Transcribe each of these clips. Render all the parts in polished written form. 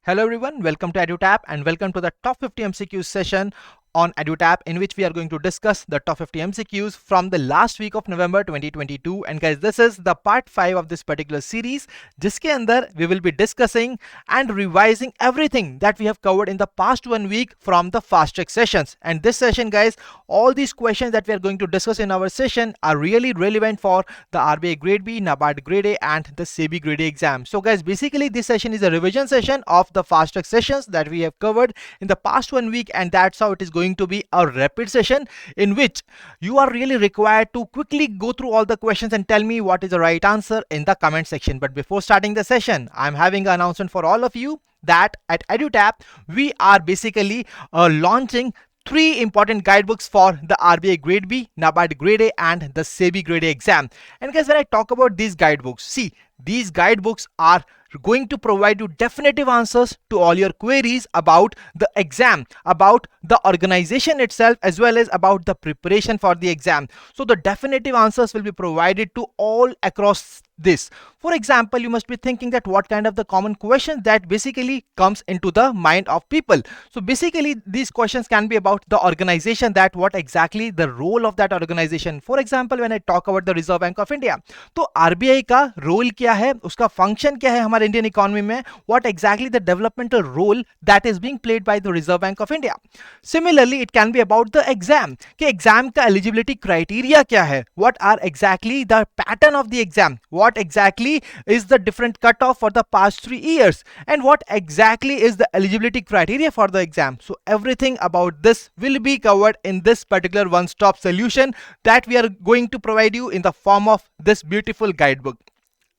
Hello everyone, welcome to EduTap and welcome to the top 50 MCQs session on EduTap, in which we are going to discuss the top 50 MCQs from the last week of November 2022. And guys, this is the part 5 of this particular series, जिसके अंदर we will be discussing and revising everything that we have covered in the past 1 week from the fast track sessions. And this session, guys, all these questions that we are going to discuss in our session are really relevant for the RBI Grade B, NABARD Grade A and the SEBI Grade A exam. So guys, basically this session is a revision session of the fast track sessions that we have covered in the past 1 week, and that's how it is going to be a rapid session in which you are really required to quickly go through all the questions and tell me what is the right answer in the comment section. But before starting the session, I'm having an announcement for all of you that at EduTap we are basically launching 3 important guidebooks for the RBI Grade B, NABARD Grade A and the SEBI Grade A exam. And guys, when I talk about these guidebooks, see, these guidebooks are going to provide you definitive answers to all your queries about the exam, about the organization itself, as well as about the preparation for the exam. So the definitive answers will be provided to all across this. For example, you must be thinking that what kind of the common questions that basically comes into the mind of people. So basically these questions can be about the organization, that what exactly the role of that organization. For example, when I talk about the Reserve Bank of India, तो RBI का role क्या है, उसका function क्या है हमारे Indian economy में, what exactly the developmental role that is being played by the Reserve Bank of India. Similarly, it can be about the exam, कि exam का eligibility criteria क्या है, what are exactly the pattern of the exam, what exactly is the different cutoff for the past 3 years, and what exactly is the eligibility criteria for the exam. So everything about this will be covered in this particular one-stop solution that we are going to provide you in the form of this beautiful guidebook.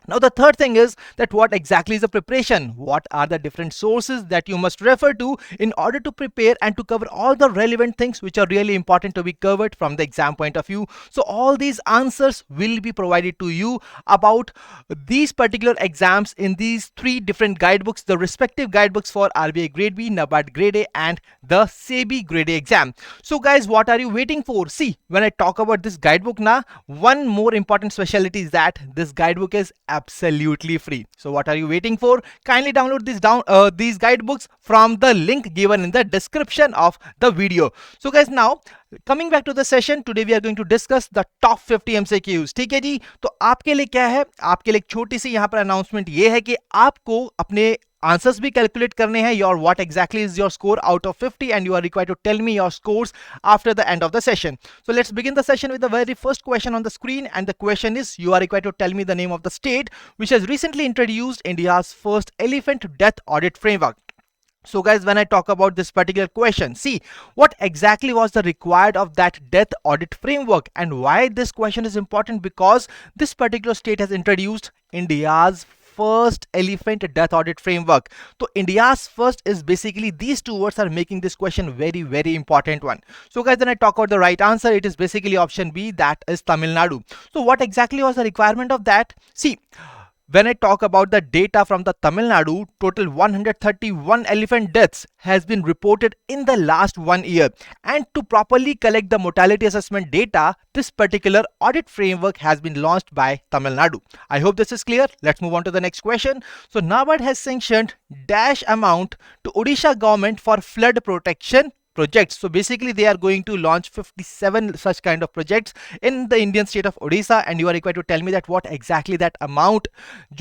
Now the third thing is that what exactly is the preparation, what are the different sources that you must refer to in order to prepare and to cover all the relevant things which are really important to be covered from the exam point of view. So all these answers will be provided to you about these particular exams in these 3 different guidebooks, the respective guidebooks for RBI Grade B, NABARD Grade A and the SEBI Grade A exam. So guys, what are you waiting for? See, when I talk about this guidebook now, one more important specialty is that this guidebook is absolutely free. So what are you waiting for? Kindly download these guidebooks from the link given in the description of the video. So guys, now coming back to the session, today we are going to discuss the top 50 MCQs. ठीक है जी, तो आपके लिए क्या है, आपके लिए एक छोटी सी यहाँ पर अनाउंसमेंट ये है कि आपको अपने आंसर्स भी कैलकुलेट करने हैं, your what exactly is your score out of 50 and you are required to tell me your scores after the end of the session. So let's begin the session with the very first question on the screen, and the question is, you are required to tell me the name of the state which has recently introduced India's first elephant death audit framework. So guys, when I talk about this particular question, see what exactly was the required of that death audit framework, and why this question is important, because this particular state has introduced India's first elephant death audit framework. So India's first is basically, these two words are making this question very important one. So guys, when I talk about the right answer, it is basically option B, that is Tamil Nadu. So what exactly was the requirement of that? See, when I talk about the data from the Tamil Nadu, total 131 elephant deaths has been reported in the last 1 year. And to properly collect the mortality assessment data, this particular audit framework has been launched by Tamil Nadu. I hope this is clear. Let's move on to the next question. So NABARD has sanctioned dash amount to Odisha government for flood protection projects. So basically they are going to launch 57 such kind of projects in the Indian state of Odisha, and you are required to tell me that what exactly that amount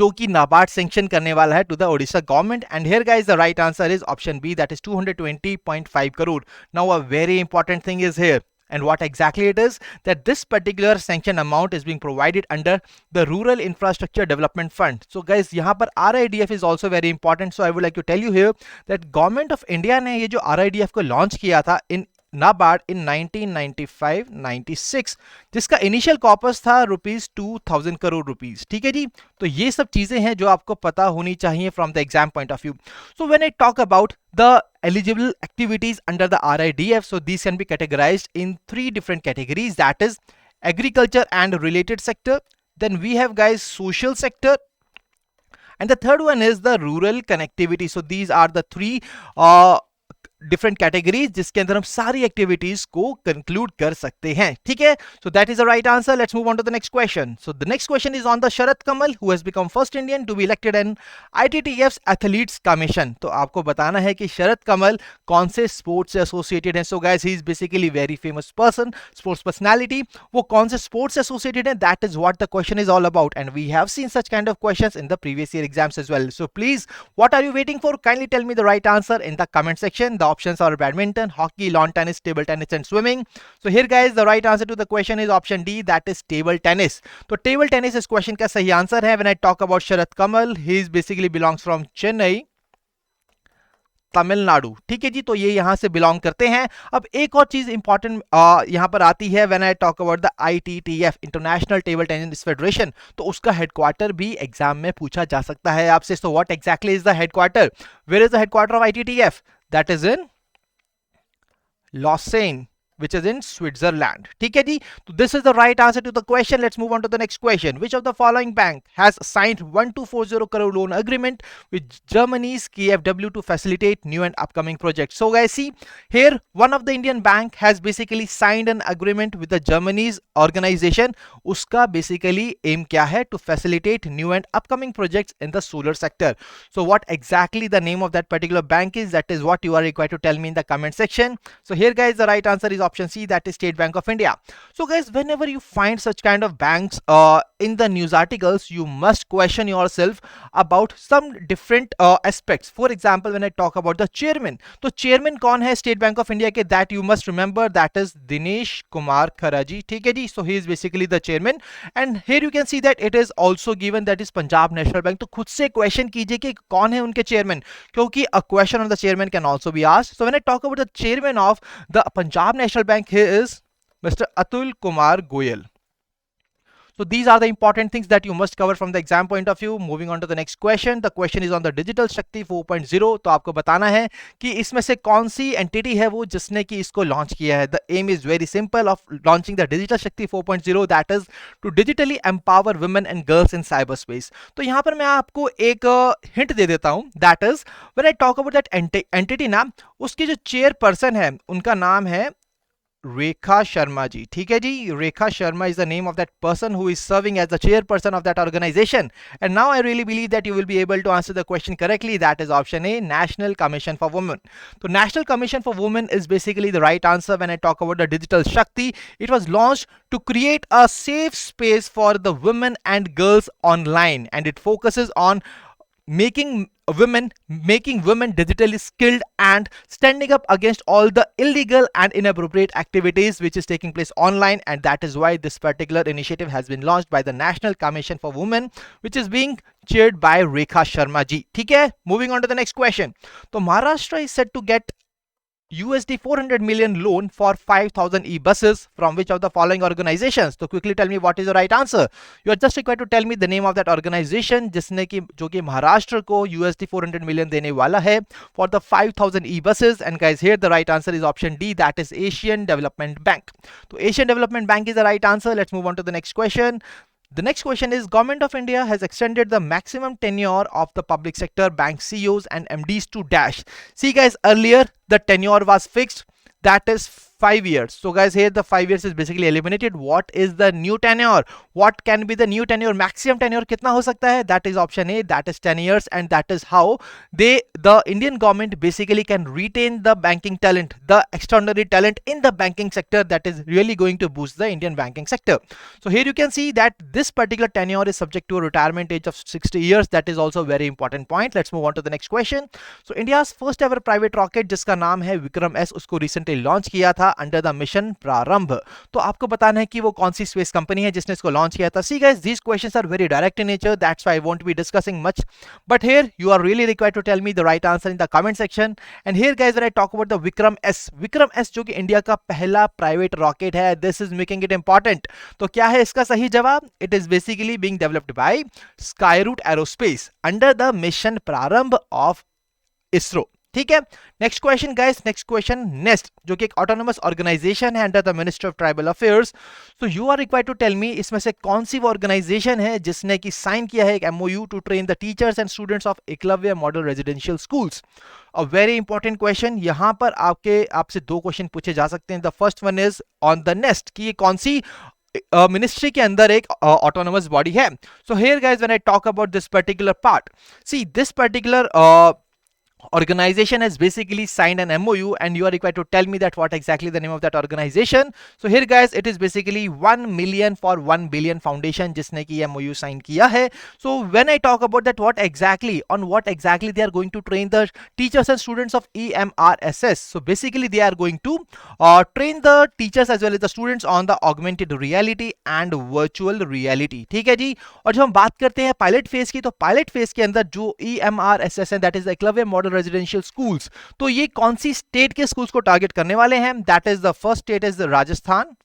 जो कि NABARD sanction करने वाला है to the Odisha government. And here guys, the right answer is option B, that is 220.5 crore. Now a very important thing is here, and what exactly it is, that this particular sanction amount is being provided under the Rural Infrastructure Development Fund. So guys, यहाँ पर RIDF is also very important. So I would like to tell you here that Government of India ने ये जो RIDF को launch किया था in NABARD in 1995-96, जिसका initial corpus था ₹2000 करोड़. ठीक है जी, तो ये सब चीजें हैं जो आपको पता होनी चाहिए from the exam point of view. So when I talk about the eligible activities under the RIDF, so these can be categorized in 3 different categories, that is agriculture and related sector, then we have guys social sector, and the third one is the rural connectivity. So these are the 3 different categories जिसके अंदर हम सारी activities को conclude कर सकते हैं, ठीक है। So that is the right answer. Let's move on to the next question. So the next question is on the Sharath Kamal who has become first Indian to be elected in ITTF's athletes commission. तो आपको बताना है कि शरद कमल कौन से sports से associated है। So guys he is basically very famous person, sports personality. वो कौन से स्पोर्ट्स से एसोसिएटेड है, that is what the question is all about, and we have seen such kind of questions in the previous year exams as well. So please what are you waiting for, kindly tell me the right answer in the comment section. The options are badminton, hockey, lawn tennis, table tennis and swimming. So here guys the right answer to the question is option D, that is table tennis. तो table tennis इस question का सही answer है। When I talk about Sharad Kamal, he is basically belongs from Chennai, Tamil Nadu, ठीक है जी। तो ये यहां से बिलोंग करते हैं। अब एक और चीज इंपॉर्टेंट यहां पर आती है, when I talk about the ITTF international table tennis federation, तो उसका हेडक्वार्टर भी एग्जाम में पूछा जा सकता है आपसे। So what exactly is the headquarter, where is the headquarter of ITTF, that is in Lausanne which is in Switzerland, ठीक है जी। तो this is the right answer to the question. Let's move on to the next question. Which of the following bank has signed 1240 crore loan agreement with Germany's KfW to facilitate new and upcoming projects? So guys see here, one of the Indian bank has basically signed an agreement with the Germany's organization. उसका basically aim क्या है, to facilitate new and upcoming projects in the solar sector. So what exactly the name of that particular bank is, that is what you are required to tell me in the comment section. So here guys the right answer is option C, that is State Bank of India. So guys, whenever you find such kind of banks in the news articles, you must question yourself about some different aspects. For example, when I talk about the chairman, तो chairman कौन है State Bank of India के, that you must remember, that is Dinesh Kumar Khara जी, ठीक है जी। So he is basically the chairman, and here you can see that it is also given that is Punjab National Bank. तो खुद से question कीजिए कि कौन है उनके chairman, क्योंकि a question on the chairman can also be asked. So when I talk about the chairman of the Punjab National Bank, here is Mr. Atul Kumar Goyal. So these are the important things that you must cover from the exam point of view. Moving on to the next question. The question is on the Digital Shakti 4.0. तो आपको बताना है कि इसमें से कौन सी entity है वो जिसने कि इसको launch किया है. The aim is very simple of launching the Digital Shakti 4.0, that is to digitally empower women and girls in cyberspace. तो यहाँ पर मैं आपको एक hint दे देता हूँ. That is when I talk about that entity ना, उसकी जो chairperson है उनका नाम है रेखा शर्मा जी, ठीक है जी। Rekha Sharma is the name of that person who is serving as the chairperson of that organization. And now I really believe that you will be able to answer the question correctly. That is option A, National Commission for Women. So National Commission for Women is basically the right answer when I talk about the Digital Shakti. It was launched to create a safe space for the women and girls online, and it focuses on making women digitally skilled and standing up against all the illegal and inappropriate activities which is taking place online, and that is why this particular initiative has been launched by the National Commission for Women, which is being chaired by Rekha Sharma ji. ठीक है, moving on to the next question. तो Maharashtra is set to get USD 400 million loan for 5,000 e-buses from which of the following organizations? So quickly tell me what is the right answer. You are just required to tell me the name of that organization जिसने कि जो कि महाराष्ट्र को USD 400 million देने वाला है for the 5,000 e-buses. And guys, here the right answer is option D, that is Asian Development Bank. So Asian Development Bank is the right answer. Let's move on to the next question. The next question is, Government of India has extended the maximum tenure of the public sector bank CEOs and MDs to dash. See guys, earlier the tenure was fixed, that is 5 years. So guys, here the 5 years is basically eliminated. What is the new tenure? What can be the new tenure? Maximum tenure कितना हो सकता है? That is option A, that is 10 years, and that is how the Indian government basically can retain the banking talent, the extraordinary talent in the banking sector, that is really going to boost the Indian banking sector. So here you can see that this particular tenure is subject to a retirement age of 60 years. That is also a very important point. Let's move on to the next question. So India's first ever private rocket जिसका नाम है Vikram S, उसको recently launch किया था under the mission प्रारंभ. तो आपको बताना है कि वो कौन सी स्पेस कंपनी है जिसने इसको लॉन्च किया था. See guys, these questions are very direct in nature, that's why I won't be discussing much, but here you are really required to tell me the right answer in the comment section. And here guys, when I talk about the Vikram S जो कि India का पहला private rocket है, this is making it important. तो क्या है इसका सही जवाब? It is basically being developed by Skyroot Aerospace under the mission प्रारंभ of ISRO. ठीक है। Next question guys, next question NEST, जो कि एक ऑटोनोमस ऑर्गेनाइजेशन है under the ministry of tribal affairs. So you are required to tell me इसमें से कौन सी वो ऑर्गेनाइजेशन है जिसने की साइन किया है एक MOU to train the teachers and students of Eklavya model residential schools. A very important question, यहां पर आपसे दो क्वेश्चन पूछे जा सकते हैं। The first one is on the NEST, कि ये कौन सी मिनिस्ट्री के अंदर एक ऑटोनोमस बॉडी है। सो here guys when I talk about this particular part, see this particular organization has basically signed an MOU, and you are required to tell me that what exactly the name of that organization. So here guys, it is basically 1 million for 1 billion foundation जिसने की MOU sign किया है. So when I talk about that, what exactly they are going to train the teachers and students of EMRSS. So basically they are going to train the teachers as well as the students on the augmented reality and virtual reality. ठीक है जी. और जब हम बात करते हैं pilot phase की, तो पायलट फेज के अंदर जो EMRSS है, that is Eklavya model residential schools, तो ये कौन सी स्टेट के स्कूल्स को टारगेट करने वाले हैं? That is the first state is Rajasthan,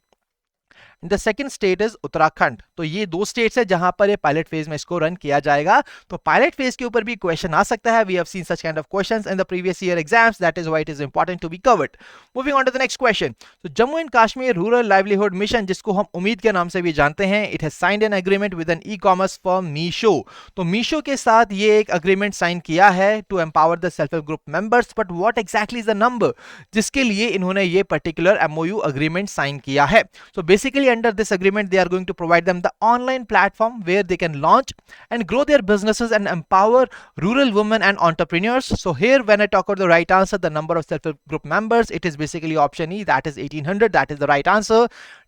the second state is Uttarakhand. तो ये दो स्टेट्स है जहां पर ये पायलट फेज में इसको रन किया जाएगा। तो पायलट फेज के ऊपर भी क्वेश्चन आ सकता है। We have seen such kind of questions in the previous year exams, that is why it is important to be covered. Moving on to the next question. तो Jammu and Kashmir rural livelihood mission, जिसको हम उम्मीद के नाम से भी जानते हैं, it has signed an agreement with an e commerce firm Meesho. तो मीशो के साथ ये एक अग्रीमेंट साइन किया है to empower the self help group members, but what exactly is the number जिसके लिए इन्होंने ये पर्टिकुलर एमओयू अग्रीमेंट साइन किया है? So basically under this agreement they are going to provide them the online platform where they can launch and grow their businesses and empower rural women and entrepreneurs. So here when I talk about the right answer, the number of self-help group members, it is basically option E, that is 1800. That is the right answer.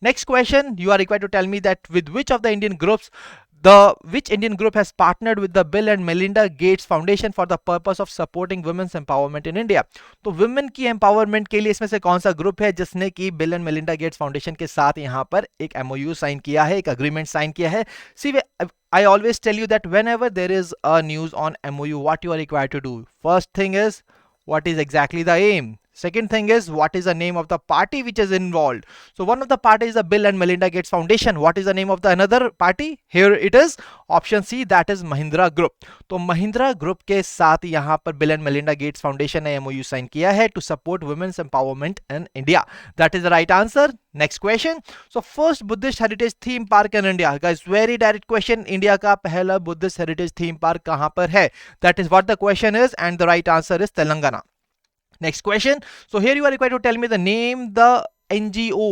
Next question, you are required to tell me that with which of the Indian groups which Indian group has partnered with the Bill and Melinda Gates Foundation for the purpose of supporting women's empowerment in India. तो women की empowerment के लिए इसमें से कौन सा group है जिसने की bill and Melinda Gates foundation के साथ यहाँ पर एक MOU साइन किया है, एक अग्रीमेंट साइन किया है? See, I always tell you that whenever there is a news on MOU, what you are required to do, first thing is what is exactly the aim. Second thing is what is the name of the party which is involved. So one of the parties is the Bill and Melinda Gates Foundation. What is the name of the another party? Here it is option C, that is Mahindra Group. तो Mahindra Group के साथ यहाँ पर Bill and Melinda Gates Foundation ने MOU sign किया है to support women's empowerment in India. That is the right answer. Next question. So first Buddhist heritage theme park in India. Guys, very direct question. India का पहला Buddhist heritage theme park कहाँ पर है? That is what the question is, and the right answer is Telangana. Next question. So here you are required to tell me the name the NGO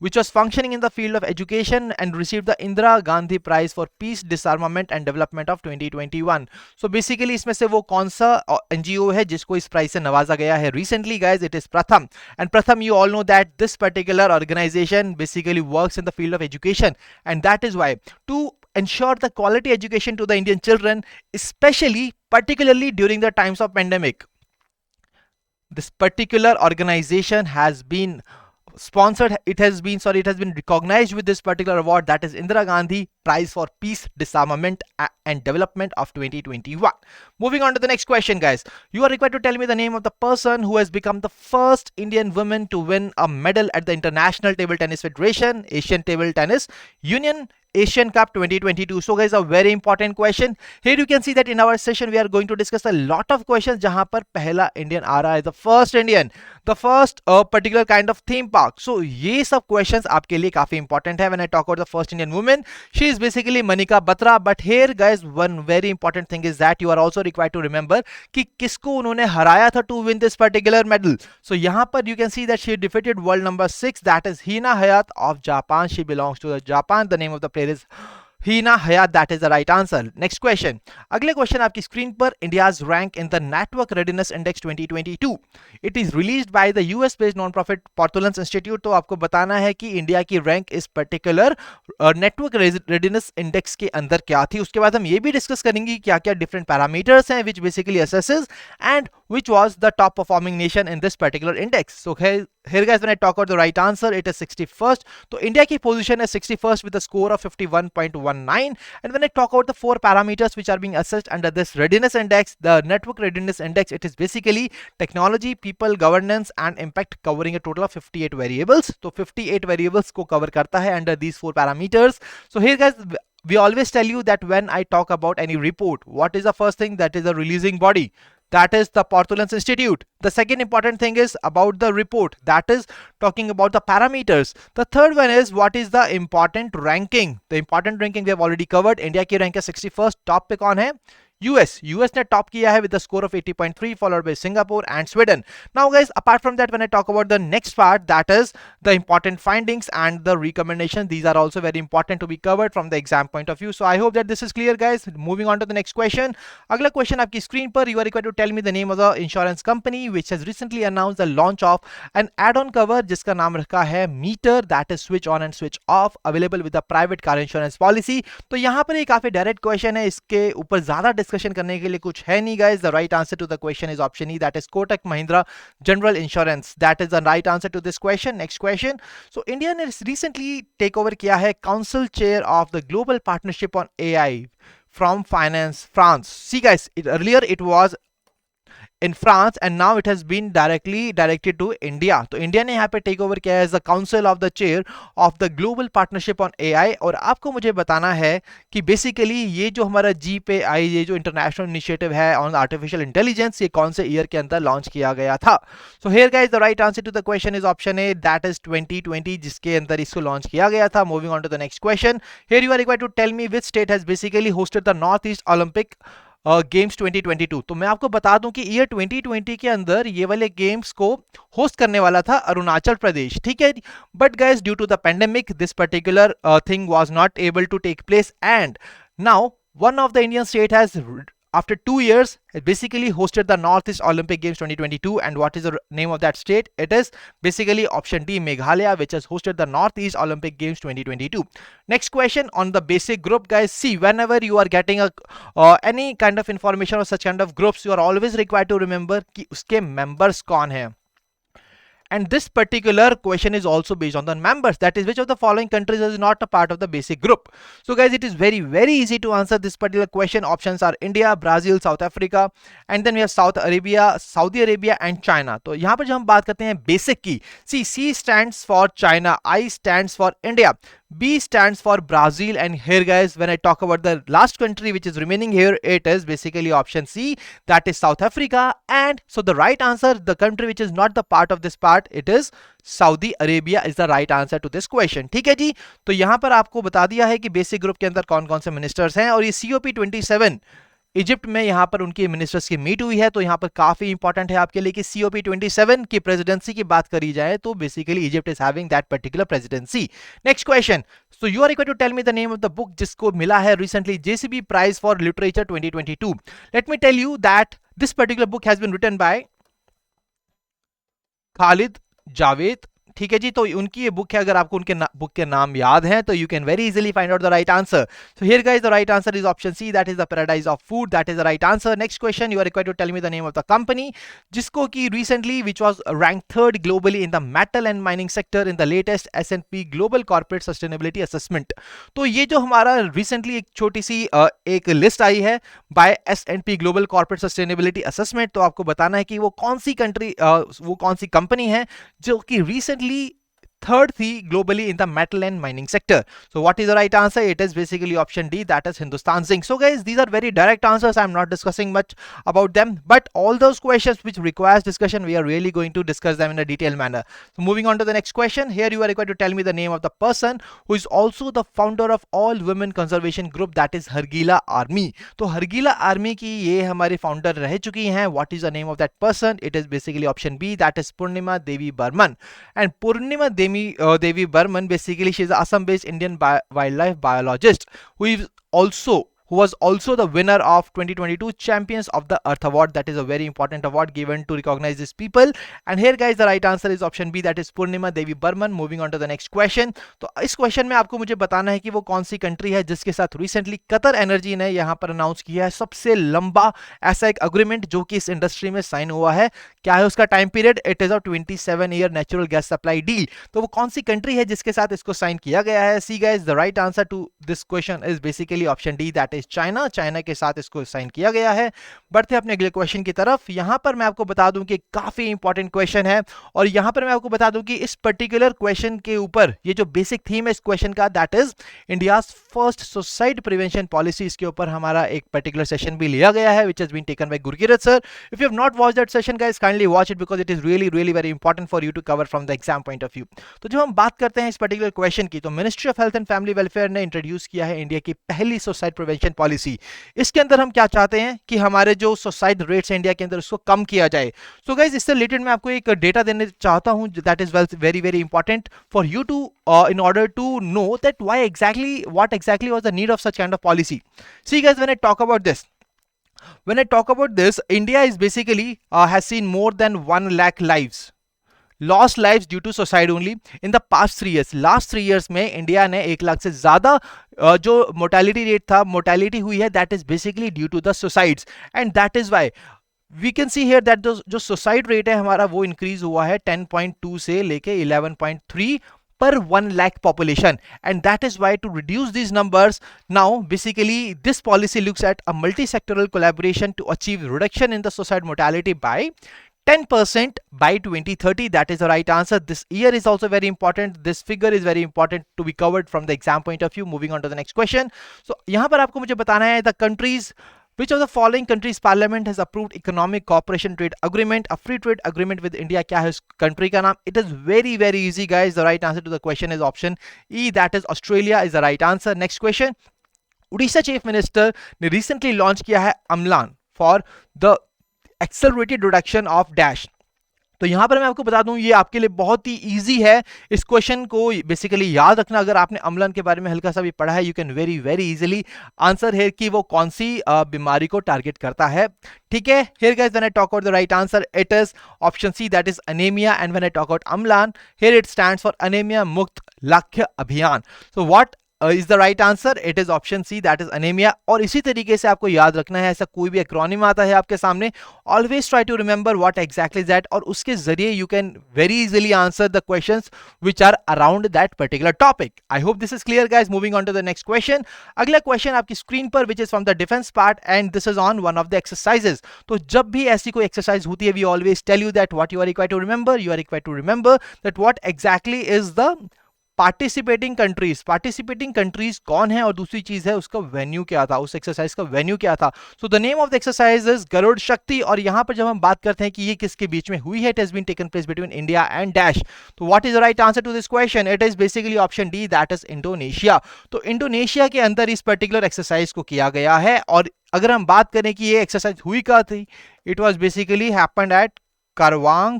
which was functioning in the field of education and received the Indira Gandhi Prize for Peace, Disarmament and Development of 2021. So basically इसमें से वो कौन सा NGO है जिसको इस prize से नवाजा गया है? Recently guys, it is Pratham, and Pratham, you all know that this particular organization basically works in the field of education, and that is why to ensure the quality education to the Indian children, especially particularly during the times of pandemic, this particular organization has been sponsored, it has been recognized with this particular award, that is Indira Gandhi Prize for Peace, Disarmament and Development of 2021. Moving on to the next question guys, you are required to tell me the name of the person who has become the first Indian woman to win a medal at the International Table Tennis Federation, Asian Table Tennis Union, Asian Cup 2022. So guys, a very important question. Here you can see that in our session we are going to discuss a lot of questions जहां पर पहला Indian आ रहा है, the first Indian, the first particular kind of theme park. So ये सब questions आपके लिए काफी important है. When I talk about the first Indian woman, she is basically Manika Batra. But here guys, one very important thing is that you are also required to remember कि किसको उन्होंने हराया था to win this particular medal. So यहाँ पर you can see that she defeated world number 6, that is Hina Hayat of Japan. She belongs to Japan. The name of the player is Hina Hayat. That is the right answer. Next question. अगले question आपकी screen पर, India's rank in the Network Readiness Index 2022. It is released by the US based non-profit Portulans Institute. तो आपको बताना है कि India की rank इस पर्टिकुलर नेटवर्क रेडिनेस इंडेक्स के अंदर क्या थी। उसके बाद हम ये भी डिस्कस करेंगे क्या क्या डिफरेंट पैरामीटर्स हैं which basically assesses and which was the top performing nation in this particular index. So here guys, when I talk about the right answer, it is 61st. तो इंडिया की position है 61st with a score of 51.19. And when I talk about the four parameters which are being assessed under this readiness index, the network readiness index, it is basically technology, people, governance and impact, covering a total of 58 variables. तो 58 variables को cover करता है under these four parameters. So here guys, we always tell you that when I talk about any report, what is the first thing? That is a releasing body. that is the Portulans Institute. The second important thing is about the report, that is talking about the parameters. The third one is what is the important ranking. The important ranking we have already covered. India की rank है 61st, top पे कौन है? US ने top किया है with the score of 80.3 followed by Singapore and Sweden. Now guys, apart from that, when I talk about the next part, that is the important findings and the recommendations, these are also very important to be covered from the exam point of view. So I hope that this is clear guys. Moving on to the next question. अगला question आपकी screen पर, you are required to tell me the name of the insurance company which has recently announced the launch of an add-on cover जिसका नाम रखा है meter, that is switch on and switch off, available with the private car insurance policy. तो यहाँ पर ये काफी direct question है, इसके ऊपर ज्यादा डिस्कशन करने के लिए कुछ है नहीं guys. The right answer to the question is option E, that is Kotak Mahindra general insurance. That is the right answer to this question. Next question. So India ने रिसेंटली टेक ओवर किया है council chair of the global partnership on AI from finance France. See guys, earlier it was in France and now it has been directed to India. तो India ने यहाँ पे take over किया है as the council of the chair of the global partnership on AI. और आपको मुझे बताना है कि बेसिकली ये जो हमारा GPAI, ये जो इंटरनेशनल इनिशिएटिव है ऑन आर्टिफिशियल इंटेलिजेंस, ये कौन से ईयर के अंदर लॉन्च किया गया था. So here guys, the right answer to the question is option A, that is 2020, जिसके अंदर इसको लॉन्च किया गया था. Moving on to the next question. Here you are required to tell me which state has basically hosted the north east Olympic games 2022. तो मैं आपको बता दूं कि ईयर 2020 के अंदर ये वाले गेम्स को होस्ट करने वाला था अरुणाचल प्रदेश, ठीक है. But guys, due to the pandemic this particular thing was not able to take place and now one of the Indian state has after 2 years basically hosted the Northeast Olympic Games 2022. And what is the name of that state? It is basically option D, Meghalaya, which has hosted the Northeast Olympic Games 2022. Next question on the basic group guys. See, whenever you are getting a any kind of information or such kind of groups, you are always required to remember कि उसके members कौन है. And this particular question is also based on the members, that is which of the following countries is not a part of the basic group. So guys, it is very easy to answer this particular question. Options are India, Brazil, South Africa, and then we have Saudi Arabia and China. तो यहाँ पर जब हम बात करते हैं basic की, see, C stands for China, I stands for India, B stands for Brazil, and here guys, when I talk about the last country which is remaining here, it is basically option C, that is South Africa. And so the right answer, the country which is not the part of this part, it is Saudi Arabia is the right answer to this question. ठीक है जी. तो यहाँ पर आपको बता दिया है कि बेसिक ग्रुप के अंदर कौन कौन से मिनिस्टर्स हैं. और ये COP27 इजिप्ट में यहाँ पर उनकी मिनिस्टर्स की मीट हुई है. तो यहाँ पर काफी इंपॉर्टेंट है आपके लिए कि COP27 की प्रेसिडेंसी की बात करी जाए तो basically Egypt is having that particular presidency. Next question. So you are required to tell me the name of the book जिसको मिला है recently JCB prize for literature 2022. Let me tell you that this particular book has been written by Khalid Javed. ठीक है जी. तो उनकी ये book है, अगर आपको उनके बुक के नाम याद हैं तो you can very easily find out the right answer. So here guys, the right answer is option C, that is the paradise of food, that is the right answer. Next question. You are required to tell me the name of the company जिसको कि recently which was rank 3rd globally in the metal and mining sector in the latest S&P global corporate sustainability assessment. तो ये जो हमारा recently एक छोटी सी एक list आई है by S&P global corporate sustainability assessment, तो आपको बताना है कि वो कौन सी कंट्री, वो कौन सी कंपनी है जो कि रिसेंटली 3rd थी globally in the metal and mining sector. So what is the right answer? It is basically option D, that is Hindustan Zinc. So guys, these are very direct answers. I'm not discussing much about them, but all those questions which requires discussion, we are really going to discuss them in a detailed manner. So moving on to the next question. Here you are required to tell me the name of the person who is also the founder of all women conservation group, that is Hargila Army. तो Hargila Army की ये हमारे founder रह चुकी हैं. What is the name of that person? It is basically option B, that is Purnima Devi Burman. And Purnima Devi Burman, basically she is an Assam-based Indian wildlife biologist who was also the winner of 2022 Champions of the Earth Award. That is a very important award given to recognize these people. And here guys, the right answer is option B, that is Purnima Devi Burman. Moving on to the next question. तो इस question में आपको मुझे बताना है कि वो कौन सी कंट्री है जिसके साथ रिसेंटली कतर एनर्जी ने यहाँ पर अनाउंस किया है सबसे लंबा ऐसा एक अग्रीमेंट जो कि इस इंडस्ट्री में साइन हुआ है. क्या है उसका time period? It is a 27-year natural gas supply deal. तो वो कौन सी कंट्री है जिसके साथ इसको साइन किया गया है? See guys, the right answer to this question is basically option D, that is China. China के साथ इसको साइन किया गया है। बढ़ते अपने अगले क्वेश्चन की तरफ। यहां पर मैं आपको बता दूं कि काफी इंपॉर्टेंट क्वेश्चन है, और यहां पर मैं आपको बता दूं कि इस पर्टिकुलर क्वेश्चन के ऊपर ये जो बेसिक थीम है इस क्वेश्चन का, that is India first suicide prevention policy, इसके ऊपर हमारा एक पर्टिकुलर सेशन भी लिया गया है, which has been taken by Gurkirat sir. If you have not watched that session guys, kindly watch it because it is really very important for you to cover from the exam point of view. तो जब हम बात करते हैं इस particular question की, तो ministry of health and family welfare ने इंट्रोड्यूस किया है इंडिया की पहली सुसाइड प्रिवेंशन पॉलिसी। इसके अंदर हम क्या चाहते हैं कि हमारे जो सुसाइड रेट्स हैं इंडिया के अंदर उसको कम किया जाए। सो गाइस, इससे रिलेटेड मैं आपको एक डेटा देने चाहता हूं, that is very important for you to in order to know that what exactly was the need of such kind of policy. See guys, when I talk about this, India is basically has seen more than 1 lakh lives lost lives due to suicide only in the past 3 years. Last 3 years में India ने 1 लाख से ज्यादा जो mortality rate था, mortality हुई है, that is basically due to the suicides, and that is why we can see here that जो suicide rate है हमारा वो इंक्रीज हुआ है 10.2 से लेके 11.3 per 1 lakh population, and that is why to reduce these numbers, now basically this policy looks at a multi-sectoral collaboration to achieve reduction in the suicide mortality by 10% by 2030. That is the right answer. This year is also very important. This figure is very important to be covered from the exam point of view. Moving on to the next question. So यहाँ पर आपको मुझे बताना है the countries, which of the following countries parliament has approved economic cooperation trade agreement, a free trade agreement with India? क्या है उस country का नाम? It is very easy guys. The right answer to the question is option E, that is Australia is the right answer. Next question. Odisha chief minister ने recently launch किया है अम्लान for the accelerated reduction of dash. तो यहां पर मैं आपको बता दूं ये आपके लिए बहुत ही इजी है, इस क्वेश्चन को बेसिकली याद रखना। अगर आपने अम्लन के बारे में हल्का सा भी पढ़ा है, you can very easily answer है कि वो कौन सी बीमारी को टारगेट करता है। ठीक है, here guys when I talk about the right answer it is option C, that is anaemia, and when I talk about AMLAN here it stands for anaemia Mukt Lakshya Abhiyan. So what is the right answer? It is option C, that is anaemia. और इसी तरीके से आपको याद रखना है, ऐसा कोई भी एक्रोनिम आता है आपके सामने, always try to remember what exactly is that, और उसके जरिए you can very easily answer the questions which are around that particular topic. I hope this is clear guys. Moving on to the next question. अगला question आपकी screen पर, which is from the defence part, and this is on one of the exercises. तो जब भी ऐसी कोई exercise होती है, we always tell you that what you are required to remember, you are required to remember that what exactly is the participating countries कौन है, और दूसरी चीज है उसका वेन्यू क्या था, उस एक्सरसाइज का वेन्यू क्या था। So the name of the exercise is Garuda Shakti, और यहां पर जब हम बात करते हैं कि ये किसके बीच में हुई है, it has been taken place between India and dash. तो what is the right answer to this question? It is basically option D, that is Indonesia. तो इंडोनेशिया के अंदर इस पर्टिकुलर एक्सरसाइज को किया गया है, और अगर हम बात करें कि ये एक्सरसाइज हुई कहां थी, it was basically happened at Karawang,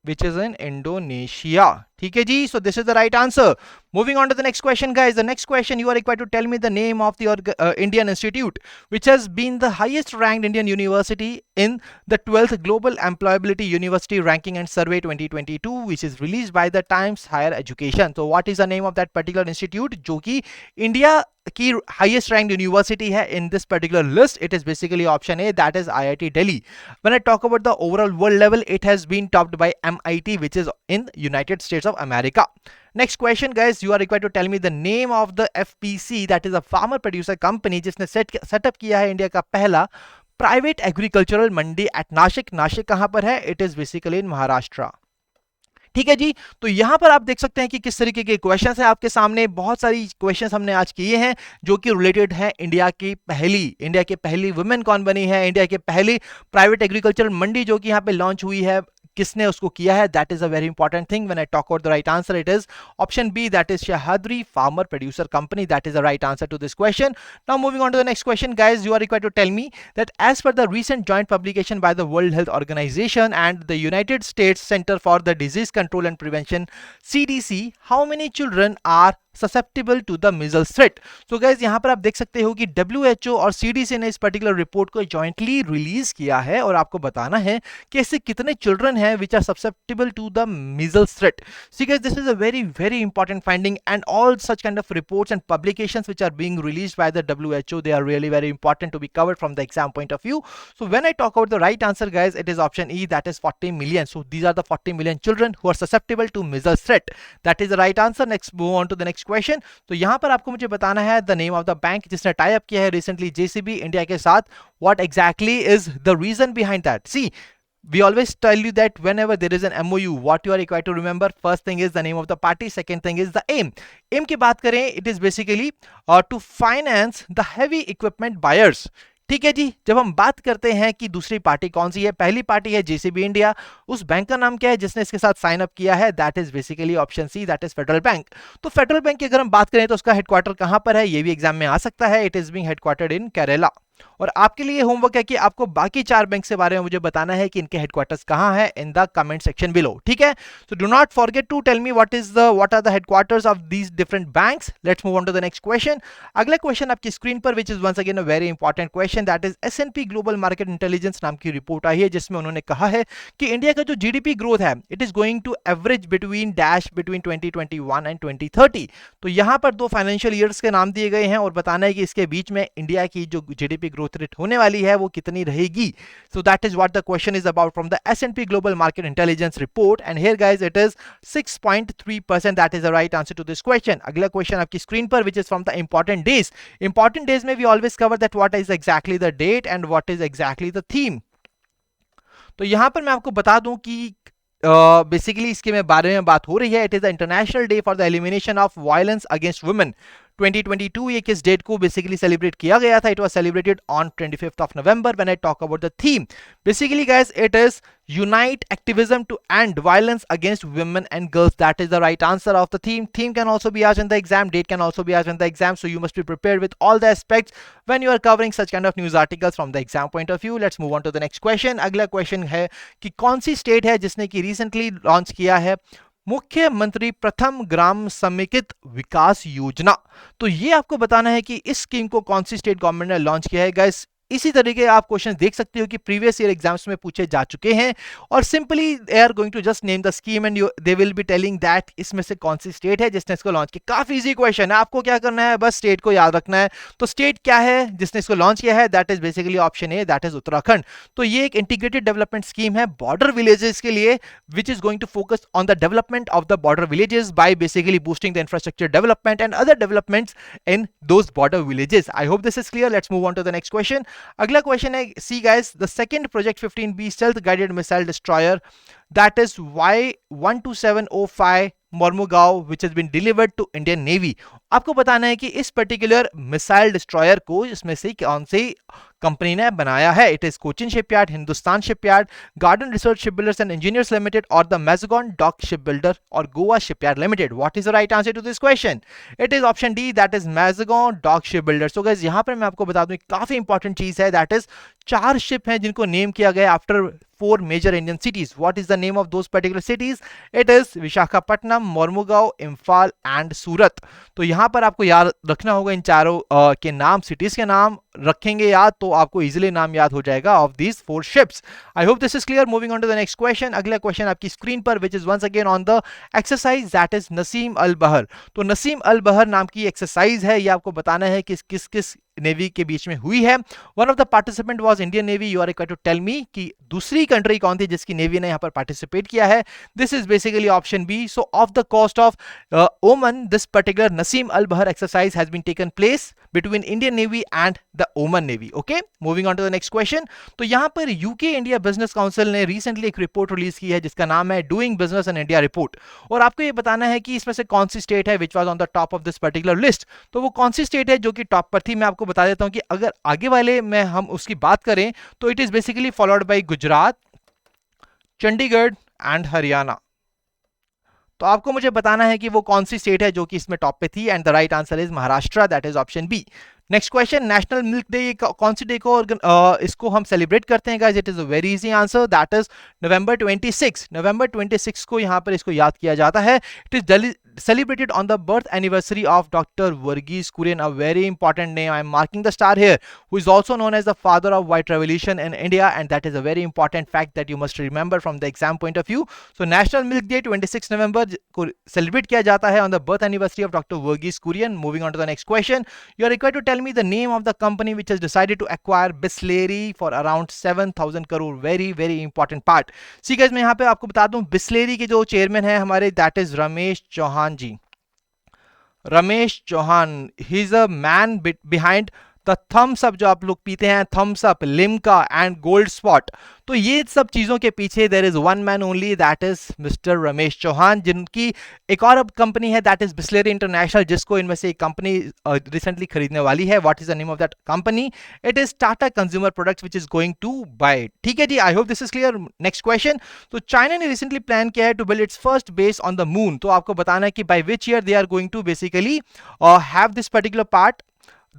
which is in Indonesia. ठीक है जी, so this is the right answer. Moving on to the next question guys. The next question, you are required to tell me the name of the Indian institute which has been the highest ranked Indian university in the 12th Global Employability University Ranking and Survey 2022, which is released by the Times Higher Education. So what is the name of that particular institute जो कि India की highest ranked university है in this particular list? It is basically option A, that is IIT Delhi. When I talk about the overall world level, it has been topped by MIT, which is in United States of America. Next question guys, you are required to tell me the name of the FPC, that is a farmer producer company जिसने setup किया है India का पहला private agricultural मंडी eight Nashik. Nashik कहां पर है? It is basically इन महाराष्ट्र। ठीक है जी, तो यहां पर आप देख सकते हैं कि किस तरीके के क्वेश्चंस हैं आपके सामने। बहुत सारी क्वेश्चंस हमने आज किए हैं जो कि रिलेटेड है इंडिया की पहली वुमेन कौन बनी है, इंडिया के पहली प्राइवेट एग्रीकल्चर मंडी जो कि यहां पे लॉन्च हुई है, किसने उसको किया है, that is a very important thing. When I talk about the right answer, it is option B, that is Sahyadri farmer producer company, that is the right answer to this question. Now moving on to the next question guys, you are required to tell me that as per the recent joint publication by the World Health Organization and the United States Center for the Disease Control and Prevention CDC, how many children are susceptible to the measles threat? So guys, यहाँ पर आप देख सकते हो कि WHO और CDC ने इस पर्टिकुलर रिपोर्ट को जॉइंटली रिलीज किया है, और आपको बताना है कि ऐसे कितने चिल्ड्रन हैं which are susceptible to the measles threat. See guys, this is a very important finding, and all such kind of reports and publications which are being released by the WHO, they are really very important to be covered from the exam point of view. So when I talk about the right answer guys, it is option E, that is 40 million. So these are the 40 million children who are susceptible to measles threat. That is the right answer. Next, move on to the next next question. तो यहाँ पर आपको मुझे बताना है the name of the bank जिसने tie up किया है रिसेंटली जेसीबी इंडिया के साथ. What exactly is the reason behind that? See, we always tell you that whenever there is an MOU, what you are required to remember, first thing is the name of the party, second thing is the aim. Aim की बात करें, it is basically to finance the heavy equipment buyers. ठीक है जी. जब हम बात करते हैं कि दूसरी पार्टी कौन सी है, पहली पार्टी है जेसीबी इंडिया, उस बैंक का नाम क्या है जिसने इसके साथ साइन अप किया है? That is basically option C, that is federal bank. तो फेडरल बैंक की अगर हम बात करें तो उसका हेडक्वार्टर कहां पर है, ये भी एग्जाम में आ सकता है. It is being headquartered in Kerala. और आपके लिए होमवर्क है कि आपको बाकी 4 बैंक के बारे में मुझे बताना है कि इनके हेडक्वार्टर्स कहां है in the comment section below. ठीक है. So do not forget to tell me what are the headquarters of these different banks. Let's move on to the next question. अगला क्वेश्चन आपकी स्क्रीन पर which is once again a very important question, that is S and P global market intelligence नाम की report आई है जिसमें उन्होंने कहा है कि इंडिया का जो जीडीपी ग्रोथ है it is going to average between 2021 and 2030. तो यहां पर 2 फाइनेंशियल ईयर्स के नाम दिए गए हैं और बताना है कि इसके बीच में इंडिया की जो जीडीपी ग्रोथ रेट होने वाली है वो कितनी रहेगी. So that is what the question is about from the S&P Global Market Intelligence report, and here guys it is 6.3%. that is the right answer to this question. अगला question आपकी screen पर which is from the important days. Important days में we always cover that what is exactly the date and what is exactly the theme. तो यहां पर मैं आपको बता दूं कि बेसिकली इसके में बारे में बात हो रही है. It is the international day for the elimination of violence against women. 2022 ये किस डेट को बेसिकली सेलिब्रेट किया गया था? It was celebrated on 25th of November. When I talk about the theme, basically guys it is unite activism to end violence against women and girls. That is the right answer of the theme. Theme can also be asked in the exam, date can also be asked in the exam, so you must be prepared with all the aspects when you are covering such kind of news articles from the exam point of view. Let's move on to the next question. अगला question है कि कौन सी state है जिसने की recently launch किया है मुख्यमंत्री प्रथम ग्राम समेकित विकास योजना. तो ये आपको बताना है कि इस स्कीम को कौन सी स्टेट गवर्नमेंट ने लॉन्च किया है. गाइस इसी तरीके आप क्वेश्चन देख सकते हो कि प्रीवियस ईयर एग्जाम्स में पूछे जा चुके हैं और simply they are going to just name the scheme and they will be telling that इसमें से कौन सी स्टेट है जिसने इसको लॉन्च किया. काफी इजी क्वेश्चन है, आपको क्या करना है बस स्टेट को याद रखना है. तो स्टेट क्या है जिसने इसको लॉन्च किया है? That is basically option A, that is Uttarakhand. तो ये एक इंटीग्रेटेड डेवलपमेंट स्कीम है बॉर्डर विलेजेस के लिए which is going to focus on the development of the border villages by basically boosting the infrastructure development and other developments in those border villages. I hope this is clear. Let's move on to the next question. अगला question है, see guys, the second project 15B stealth guided missile destroyer, that is Y12705 Mormugao which has been delivered to Indian Navy. आपको बताना है कि इस particular missile destroyer को इसमें से कौन सी कंपनी ने बनाया है. It is Cochin shipyard, Hindustan shipyard, garden research shipbuilders and engineers limited और द मैज़गॉन डॉक शिपबिल्डर और Goa shipyard limited. What is the right answer to this question? It is option D, that is Mazagon dock shipbuilder. So guys यहां पर मैं आपको बता दूं काफी important चीज है, दैट इज 4 शिप हैं जिनको नेम किया गया after 4 major Indian cities. What is the name of those particular cities? It is Visakhapatnam, Mormugao, Imphal and Surat. तो यहां पर आपको याद रखना होगा इन चारों के नाम, सिटीज के नाम रखेंगे याद तो आपको इजीली नाम याद हो जाएगा of these 4 ships. I hope this is clear. Moving on to the next question. अगला क्वेश्चन आपकी स्क्रीन पर which is once again on the exercise that is Naseem Al Bahr. तो नसीम अल बहर नाम की एक्सरसाइज है, ये आपको बताना है कि किस किस नेवी के बीच में हुई है. One of the participant was Indian Navy. You are required to tell me कि दूसरी कंट्री कौन थी जिसकी नेवी ने यहां पर पार्टिसिपेट किया है. This is basically option B. So off the coast of Oman this particular Naseem Al Bahr exercise has been taken place between Indian navy and the Oman navy. Okay, moving on to the next question. तो यहां पर UK India business council ने recently एक report release की है जिसका नाम है doing business in India report. और आपको ये बताना है कि इसमें से कौन सी स्टेट है which was on the top of this particular list. तो वो कौन सी स्टेट है जो कि टॉप पर थी, मैं आपको बता देता हूं कि अगर आगे वाले में हम उसकी बात करें तो it is basically followed by Gujarat, Chandigarh and Haryana. तो आपको मुझे बताना है कि वो कौन सी स्टेट है जो कि इसमें टॉप पे थी and the right answer is Maharashtra, that is option B. Next question, National Milk Day कौन सी डे को इसको हम सेलिब्रेट करते हैं guys? It is a very easy answer, that is November 26. November 26 को यहां पर इसको याद किया जाता है. It is celebrated on the birth anniversary of Dr. Varghese Kurian, a very important name. I am marking the star here, who is also known as the father of white revolution in India, and that is a very important fact that you must remember from the exam point of view. So National Milk Day 26 November को celebrate किया जाता है on the birth anniversary of Dr. Varghese Kurian. Moving on to the next question, you are required to tell me the name of the company which has decided to acquire Bisleri for around 7,000 crore. Very very important part. See guys, मैं यहाँ पे आपको बता दूं Bisleri के जो chairman है हमारे, that is Ramesh Chauhan ji. Ramesh Chauhan, he is a man behind the Thums Up, जो आप लोग पीते हैं, Thums Up, Limca and Gold Spot. तो ये सब चीजों के पीछे there is one man only, that is Mister Ramesh Chauhan, जिनकी एक और अब कंपनी है दैट इज बिस्लेरी इंटरनेशनल, जिसको इनमें से एक कंपनी रिसेंटली खरीदने वाली है। What is the name of that company? It is Tata consumer products which is going to buy. ठीक है जी, I hope this is clear. Next question, तो चाइना ने रिसेंटली प्लान किया है to build its first base on the moon. तो आपको बताना है कि by which year they are going to basically have this particular part,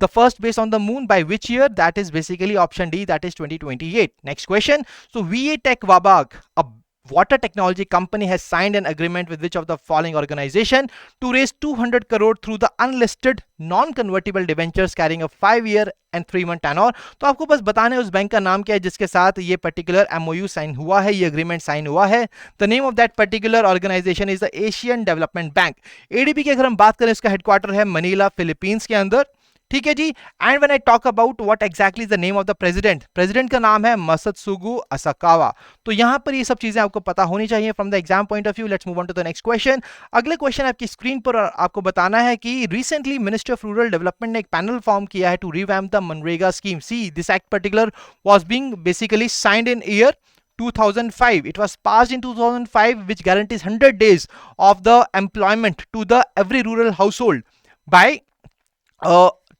the first base on the moon, by which year? That is basically option D, that is 2028. Next question, so VA Tech Wabag, a water technology company, has signed an agreement with which of the following organization to raise 200 crore through the unlisted non-convertible debentures carrying a 5-year and 3-month tenor। तो आपको बस बताना है उस bank का नाम क्या है जिसके साथ ये पर्टिकुलर MOU साइन हुआ है, ये एग्रीमेंट साइन हुआ है। The name of that particular organization is the Asian Development Bank. ADB की अगर हम बात करें, इसका हेडक्वार्टर है मनीला, फिलीपींस के अंदर। ठीक है जी। And when I talk about what exactly is the name of the president, president का नाम है मसत्सुगु असाकावा। तो यहां पर ये सब चीजें आपको पता होनी चाहिए from the exam point of view. Let's move on to the next question. अगले क्वेश्चन आपकी स्क्रीन पर आपको बताना है कि recently Ministry of Rural Development ने एक पैनल फॉर्म किया है टू रिवैम्प द मनरेगा scheme. See this act particular was being basically signed in year 2005. It was passed in 2005, which guarantees 100 days of the employment to the every rural household by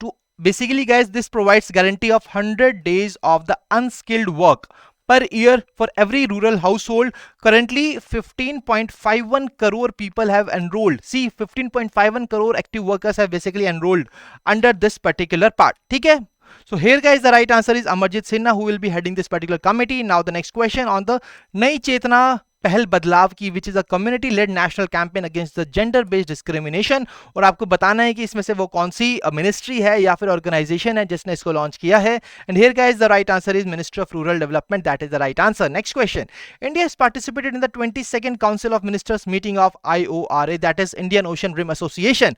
to basically, guys, this provides guarantee of 100 days of the unskilled work per year for every rural household. Currently 15.51 crore people have enrolled. See, 15.51 crore active workers have basically enrolled under this particular part. ठीक है? So here, guys, the right answer is Amarjit Sinha, who will be heading this particular committee. Now the next question on the नई चेतना पहल बदलाव की, which is a community lead national campaign against the gender based discrimination. और आपको बताना है कि इसमें से वो कौन सी मिनिस्ट्री है या फिर ऑर्गेनाइजेशन है जिसने इसको लॉन्च किया है। And here guys the right answer is Ministry of Rural Development, that is the right answer. Next question, India has participated in the 22nd council of ministers meeting of IORA, that is Indian Ocean Rim Association,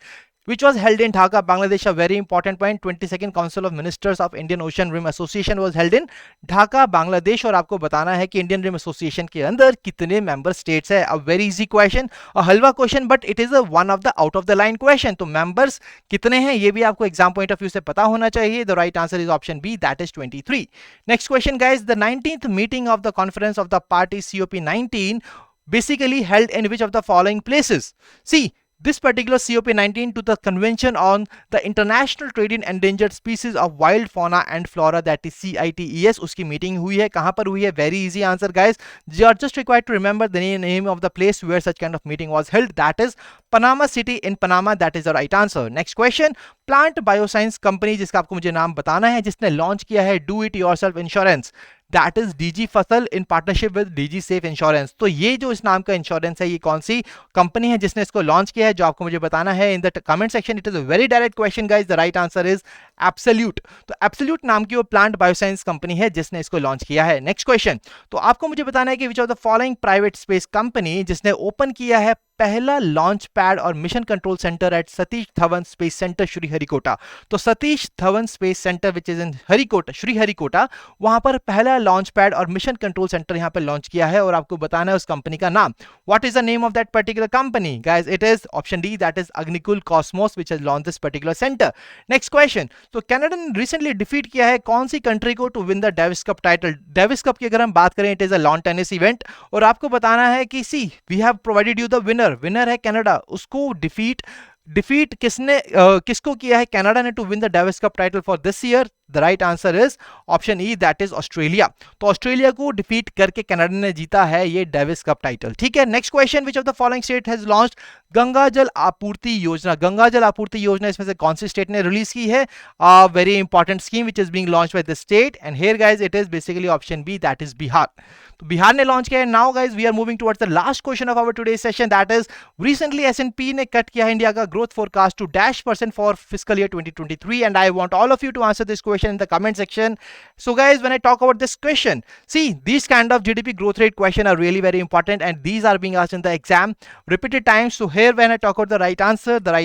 which was held in Dhaka, Bangladesh. A very important point, 22nd Council of Ministers of Indian Ocean Rim Association was held in Dhaka, Bangladesh। और आपको बताना है कि Indian rim association के अंदर कितने member states है। अ very easy question, a halwa question, but it is a one of the out of the line question. तो मेंबर्स कितने हैं ये भी आपको एग्जाम पॉइंट ऑफ व्यू से पता होना चाहिए। The right answer is option B, that is 23। Next question, guys, the 19th meeting of the conference of the party COP19 basically held in which of the following places? See, this particular COP19 to the Convention on the International Trade in Endangered Species of Wild Fauna and Flora, that is CITES, उसकी meeting हुई है। कहां पर हुई है? Very easy answer, guys, you are just required to remember the name of the place where such kind of meeting was held, that is Panama City in Panama, that is the right answer। next question, plant bioscience company, जिसका आपको मुझे नाम बताना है, जिसने launch किया है do it yourself insurance, that is DG फसल in partnership with DG safe insurance. तो ये जो इस नाम का इंश्योरेंस है, ये कौन सी कंपनी है जिसने इसको लॉन्च किया है, जो आपको मुझे बताना है in the comment section. It is a very direct question, guys, the right answer is absolute. तो एब्सोल्यूट नाम की वो प्लांट बायोसाइंस कंपनी है जिसने इसको लॉन्च किया है। नेक्स्ट क्वेश्चन, तो आपको मुझे बताना है कि which of the following private space company जिसने ओपन किया है पहला लॉन्च पैड और mission control centre at Satish Dhawan space centre Sriharikota. तो Satish Dhawan space centre which is in Harikota, Sriharikota, वहां पर पहला लॉन्च पैड और मिशन कंट्रोल सेंटर यहां पर लॉन्च किया है। और आपको बताना है उस कंपनी का नाम। What is the name of that particular company? Guys, it is option D, that is Agnikul Cosmos, which has launch this particular centre. Next question, तो कनाडा ने रिसेंटली डिफीट किया है कौन सी कंट्री को to win the Davis Cup title? Davis Cup की अगर हम बात करें, it is a lawn tennis event. और आपको बताना है कि see we have provided you the winner है कनाडा, उसको डिफीट किसको किया है कनाडा ने to win the Davis Cup title for this year? The right answer is option E, that is Australia. तो ऑस्ट्रेलिया को डिफीट करके कनाडा ने जीता है ये डेविस कप टाइटल। ठीक है। Next question, which of the following state has launched Ganga जल आपूर्ति योजना? गंगा जल आपूर्ति योजना इसमें से कौन सी स्टेट ने रिलीज की है? Very important scheme which is being launched by the state, and here guys it is basically option B, that is Bihar. तो बिहार ने लॉन्च किया है। Now guys we are moving towards the last question of our today's session, that is recently S&P ने cut किया है India का growth forecast to -% for fiscal year 2023, and I want all of you to answer this question question in the comment section. So guys, when I talk about this question, see, these kind of GDP growth rate question are really very important, and these are being asked in the exam repeated times. So here when I talk about the right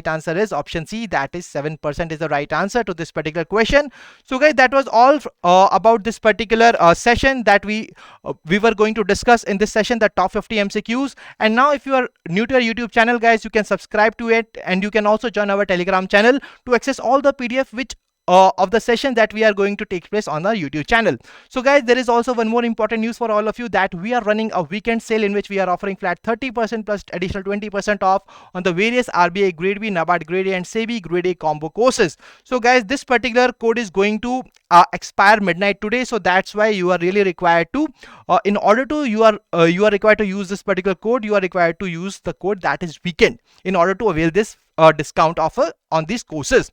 answer is option C, that is 7% is the right answer to this particular question. So guys, that was all about this particular session that we were going to discuss in this session, the top 50 MCQs. And now if you are new to our YouTube channel, guys, you can subscribe to it, and you can also join our Telegram channel to access all the PDF which of the session that we are going to take place on our YouTube channel. So guys, there is also one more important news for all of you, that we are running a weekend sale in which we are offering flat 30% plus additional 20% off on the various RBI Grade B, NABARD Grade A and SEBI Grade A combo courses. So guys, this particular code is going to expire midnight today, so that's why you are really required to in order to you are required to use this particular code. You are required to use the code that is weekend in order to avail this discount offer on these courses.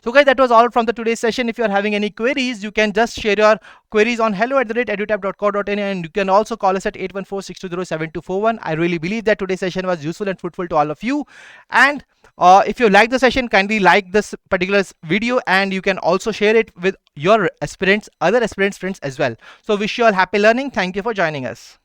So guys, that was all from the today's session. If you are having any queries, you can just share your queries on hello@edutap.co.in, and you can also call us at 814-620-7241. I really believe that today's session was useful and fruitful to all of you. And if you like the session, kindly like this particular video, and you can also share it with your aspirants, other aspirants friends as well. So wish you all happy learning. Thank you for joining us.